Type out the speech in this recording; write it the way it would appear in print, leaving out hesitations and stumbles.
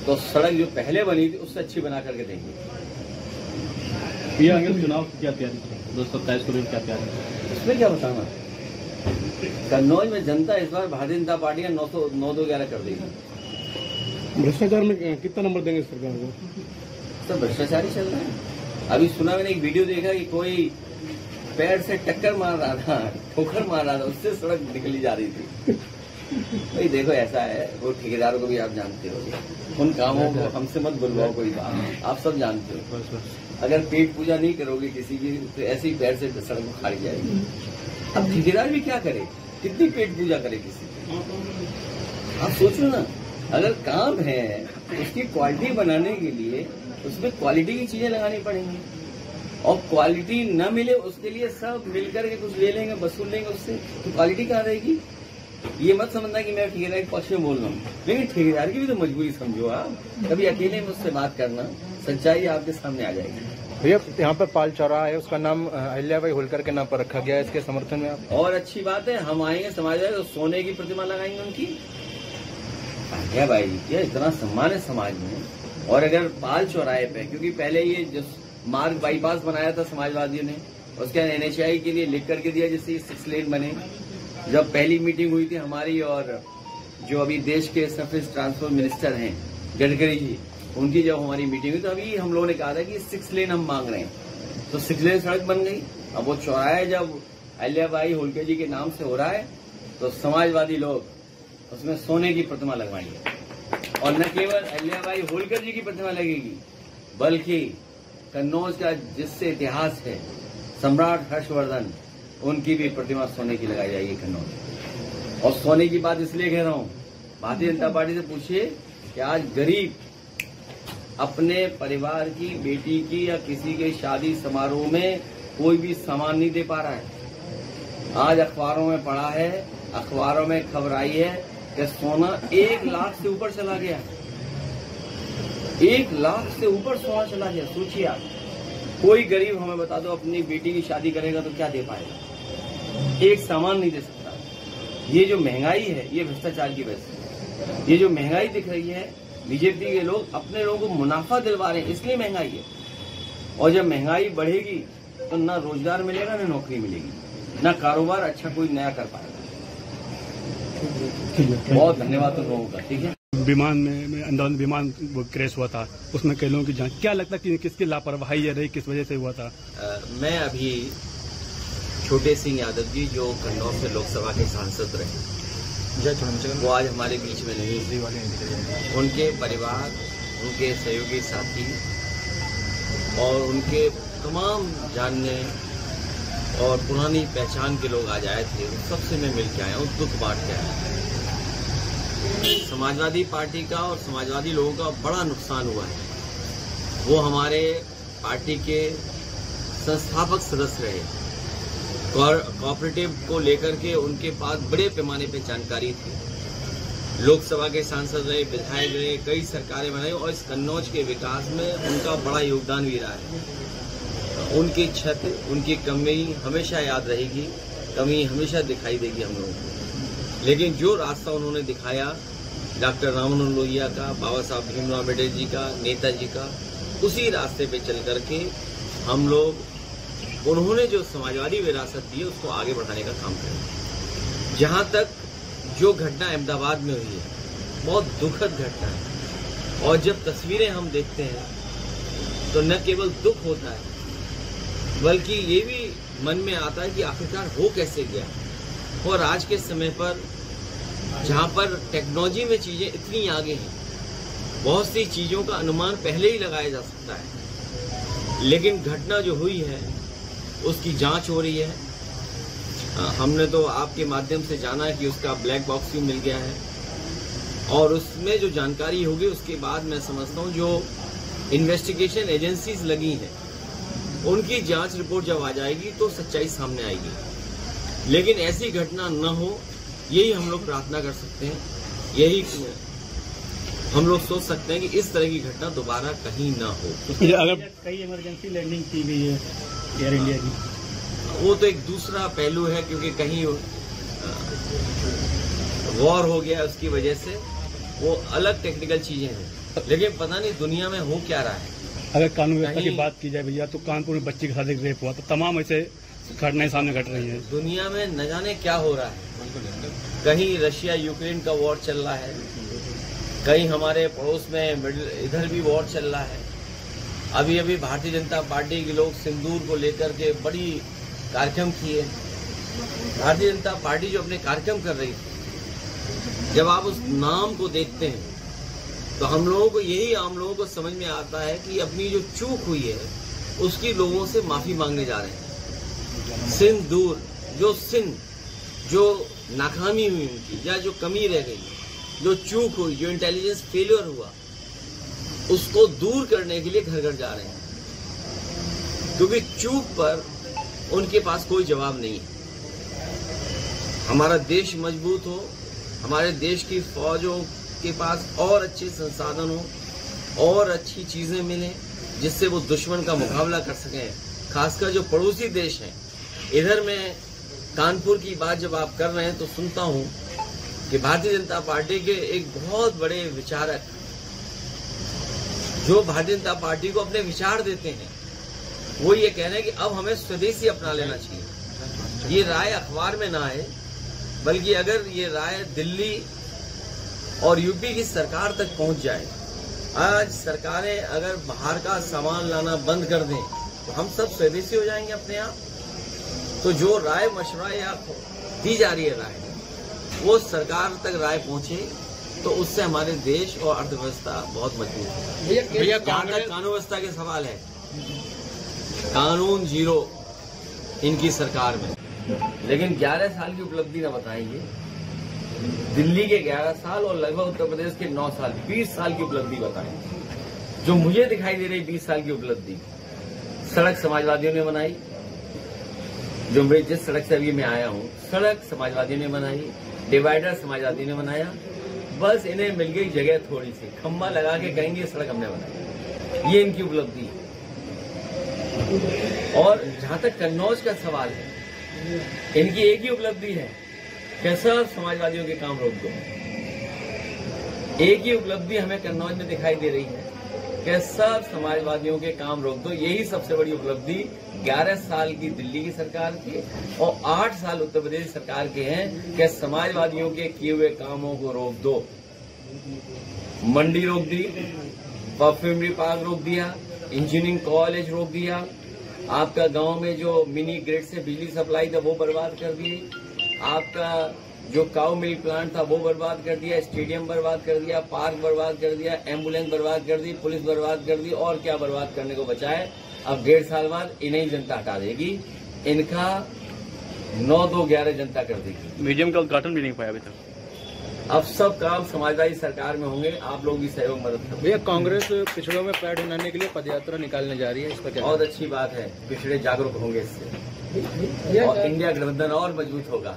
तो सड़क जो पहले बनी थी उससे अच्छी बना करके देंगे। चुनाव की क्या तैयारी 227 करोड़ क्या तैयारी? इसमें क्या बताना, कन्नौज में जनता इस बार भारतीय जनता पार्टी का 9-2-11 कर देगी। भ्रष्टाचार में कितना नंबर देंगे सरकार को? सब भ्रष्टाचार ही चल रहा है। अभी सुना मैंने एक वीडियो देखा कि कोई पैर से टक्कर मार रहा था, ठोकर मार रहा था, उससे सड़क निकली जा रही थी। भाई देखो ऐसा है, वो ठेकेदारों को भी आप जानते हो, उन कामों को हमसे मत बुलवाओ कोई काम, आप सब जानते हो। अगर पेट पूजा नहीं करोगे किसी की तो ऐसे ही पैर से सड़क उखाड़ी जाएगी। अब ठेकेदार भी क्या करे, कितनी पेट पूजा करे किसी की? आप सोचो ना, अगर काम है उसकी क्वालिटी बनाने के लिए उसमें क्वालिटी की चीजें लगानी पड़ेंगी, और क्वालिटी न मिले उसके लिए सब मिलकर के कुछ ले लेंगे, वसूल लेंगे उससे, तो क्वालिटी कहाँ रहेगी? ये मत समझना कि मैं ठेकेदार के पक्ष में बोल रहा हूँ, लेकिन ठेकेदार की भी तो मजबूरी समझो आप। कभी अकेले मुझसे बात करना, सच्चाई आपके सामने आ जाएगी। भैया यहाँ पर पाल चौराहा है, उसका नाम अहिल्याबाई होलकर के नाम पर रखा गया है, इसके समर्थन में आप? और अच्छी बात है, हम आएंगे समाज तो सोने की प्रतिमा लगाएंगे उनकी। अहिल्याबाई क्या इतना सम्मान है समाज में। और अगर पाल चौराहे पे, क्योंकि पहले ये जो मार्ग बाईपास बनाया था समाजवादियों ने, उसके NHAI के लिए लिख करके दिया जिससे 6 लेन बने। जब पहली मीटिंग हुई थी हमारी और जो अभी देश के सरफेस ट्रांसपोर्ट मिनिस्टर हैं गडकरी जी, उनकी जब हमारी मीटिंग हुई तो अभी हम लोगों ने कहा था कि 6 लेन हम मांग रहे हैं, तो 6 लेन सड़क बन गई। अब वो चौराहा जब अहिल्याबाई होलकर जी के नाम से हो रहा है तो समाजवादी लोग उसमें सोने की प्रतिमा लगवाएंगे, और न केवल अहिल्याबाई होलकर जी की प्रतिमा लगेगी बल्कि कन्नौज का जिससे इतिहास है सम्राट हर्षवर्धन, उनकी भी प्रतिमा सोने की लगाई जाएगी कन्नौज। और सोने की बात इसलिए कह रहा हूं, भारतीय जनता पार्टी से पूछिए कि आज गरीब अपने परिवार की बेटी की या किसी के शादी समारोह में कोई भी सामान नहीं दे पा रहा है। आज अखबारों में पढ़ा है, अखबारों में खबर आई है कि सोना 1 लाख से ऊपर चला गया। 1 लाख से ऊपर सोना चला गया। सोचिए आप, कोई गरीब हमें बता दो अपनी बेटी की शादी करेगा तो क्या दे पाएगा? एक सामान नहीं दे सकता। ये जो महंगाई है ये भ्रष्टाचार की वजह से। ये जो महंगाई दिख रही है, बीजेपी के लोग अपने लोगों को मुनाफा दिलवा रहे हैं, इसलिए महंगाई है। और जब महंगाई बढ़ेगी तो ना रोजगार मिलेगा, ना नौकरी मिलेगी, ना कारोबार अच्छा कोई नया कर पाएगा। बहुत धन्यवाद तुम लोगों का। ठीक है। विमान में अंदर विमान वो क्रैश हुआ था, उसमें कई लोगों की जान, क्या लगता है कि किसकी लापरवाही रही, किस वजह से हुआ था? मैं अभी छोटे सिंह यादव जी जो कन्नौज से लोकसभा के सांसद रहे, वो आज हमारे बीच में नहीं। उनके परिवार, उनके सहयोगी साथी और उनके तमाम जानने और पुरानी पहचान के लोग आज आए थे, उन सबसे मैं मिल के आया हूँ, दुख बांट के आया। समाजवादी पार्टी का और समाजवादी लोगों का बड़ा नुकसान हुआ है। वो हमारे पार्टी के संस्थापक सदस्य रहे, कोऑपरेटिव को लेकर के उनके पास बड़े पैमाने पे जानकारी थी। लोकसभा के सांसद रहे, विधायक रहे, कई सरकारें बनाई और इस कन्नौज के विकास में उनका बड़ा योगदान भी रहा है। उनकी क्षति, उनकी कमी हमेशा याद रहेगी, कमी हमेशा दिखाई देगी हम लोगों को। लेकिन जो रास्ता उन्होंने दिखाया डॉक्टर रामानंद लोहिया का, बाबा साहब भीमराव अम्बेडकर जी का, नेताजी का, उसी रास्ते पे चल करके हम लोग उन्होंने जो समाजवादी विरासत दी है उसको आगे बढ़ाने का काम करें। जहां तक जो घटना अहमदाबाद में हुई है, बहुत दुखद घटना है, और जब तस्वीरें हम देखते हैं तो न केवल दुख होता है बल्कि ये भी मन में आता है कि आखिरकार हो कैसे गया। और आज के समय पर जहां पर टेक्नोलॉजी में चीजें इतनी आगे हैं, बहुत सी चीजों का अनुमान पहले ही लगाया जा सकता है, लेकिन घटना जो हुई है उसकी जांच हो रही है। हमने तो आपके माध्यम से जाना है कि उसका ब्लैक बॉक्स भी मिल गया है, और उसमें जो जानकारी होगी उसके बाद मैं समझता हूँ जो इन्वेस्टिगेशन एजेंसीज लगी हैं उनकी जांच रिपोर्ट जब आ जाएगी तो सच्चाई सामने आएगी। लेकिन ऐसी घटना न हो, यही हम लोग प्रार्थना कर सकते हैं, यही हम लोग सोच सकते हैं कि इस तरह की घटना दोबारा कहीं ना हो। अगर कई इमरजेंसी लैंडिंग की गई है एयर इंडिया की, वो तो एक दूसरा पहलू है, क्योंकि कहीं वॉर हो गया उसकी वजह से, वो अलग टेक्निकल चीजें हैं। लेकिन पता नहीं दुनिया में हो क्या रहा है। अगर कानून व्यवस्था की कहीं- बात की जाए भैया, तो कानपुर में बच्ची के साथ एक रेप हुआ, तो तमाम ऐसे घटनाएं सामने घट रही हैं। दुनिया में न जाने क्या हो रहा है। कहीं रशिया यूक्रेन का वॉर चल रहा है, कहीं हमारे पड़ोस में इधर भी वॉर चल रहा है। अभी अभी भारतीय जनता पार्टी के लोग सिंदूर को लेकर के बड़ी कार्यक्रम किए। भारतीय जनता पार्टी जो अपने कार्यक्रम कर रही थी, जब आप उस नाम को देखते हैं तो हम लोगों को आम लोगों को समझ में आता है कि अपनी जो चूक हुई है उसकी लोगों से माफी मांगने जा रहे हैं। सिंदूर जो नाकामी हुई उनकी, या जो कमी रह गई, जो चूक हुई, जो इंटेलिजेंस फेलियर हुआ, उसको दूर करने के लिए घर घर जा रहे हैं, क्योंकि चूक पर उनके पास कोई जवाब नहीं है। हमारा देश मजबूत हो, हमारे देश की फौजों के पास और अच्छे संसाधन हो और अच्छी चीजें मिलें जिससे वो दुश्मन का मुकाबला कर सकें, खासकर जो पड़ोसी देश हैं। इधर में कानपुर की बात जब आप कर रहे हैं तो सुनता हूं कि भारतीय जनता पार्टी के एक बहुत बड़े विचारक, जो भारतीय जनता पार्टी को अपने विचार देते हैं, वो ये कह रहे हैं कि अब हमें स्वदेशी अपना लेना चाहिए। ये राय अखबार में ना आए, बल्कि अगर ये राय दिल्ली और यूपी की सरकार तक पहुंच जाए। आज सरकारें अगर बाहर का सामान लाना बंद कर दें तो हम सब स्वदेशी हो जाएंगे अपने आप। तो जो राय मशवरा या दी जा रही है राय, वो सरकार तक राय पहुंचे तो उससे हमारे देश और अर्थव्यवस्था बहुत मजबूत है। भैया जहां तक कानून व्यवस्था के सवाल है, कानून जीरो इनकी सरकार में, लेकिन 11 साल की उपलब्धि न बताएंगे। दिल्ली के 11 साल और लगभग उत्तर प्रदेश के 9 साल, 20 साल की उपलब्धि बताएं। जो मुझे दिखाई दे रही 20 साल की उपलब्धि, सड़क समाजवादियों ने बनाई। जो मैं जिस सड़क से अभी मैं आया हूं, सड़क समाजवादियों ने बनाई, डिवाइडर समाजवादियों ने बनाया। बस इन्हें मिल गई जगह थोड़ी सी, खंबा लगा के कहेंगे सड़क हमने बनाई। ये इनकी उपलब्धि है। और जहां तक कन्नौज का सवाल है, इनकी एक ही उपलब्धि है कि सब समाजवादियों के काम रोक दो। एक ही उपलब्धि हमें कन्नौज में दिखाई दे रही है कि सब समाजवादियों के काम रोक दो। यही सबसे बड़ी उपलब्धि 11 साल की दिल्ली की सरकार की और 8 साल उत्तर प्रदेश सरकार के हैं कि समाजवादियों के किए हुए कामों को रोक दो। मंडी रोक दी, परफ्यूमरी पार्क रोक दिया, इंजीनियरिंग कॉलेज रोक दिया, आपका गांव में जो मिनी ग्रिड से बिजली सप्लाई था वो बर्बाद कर दी, आपका जो काउ मिल्क प्लांट था वो बर्बाद कर दिया, स्टेडियम बर्बाद कर दिया, पार्क बर्बाद कर दिया, एम्बुलेंस बर्बाद कर दी, पुलिस बर्बाद कर दी, और क्या बर्बाद करने को बचा है। अब 1.5 साल बाद इन्हें जनता हटा देगी। इनका 9-2-11 जनता कर देगी। म्यूजियम का उद्घाटन भी नहीं पाया अभी तक। अब सब काम समाजवादी सरकार में होंगे, आप लोग भी सहयोग मदद करें। भैया कांग्रेस पिछड़ों में पैर ढुलाने के लिए पदयात्रा निकालने जा रही है, इस पर क्या? बहुत अच्छी बात है, पिछड़े जागरूक होंगे इससे और इंडिया गठबंधन और मजबूत होगा।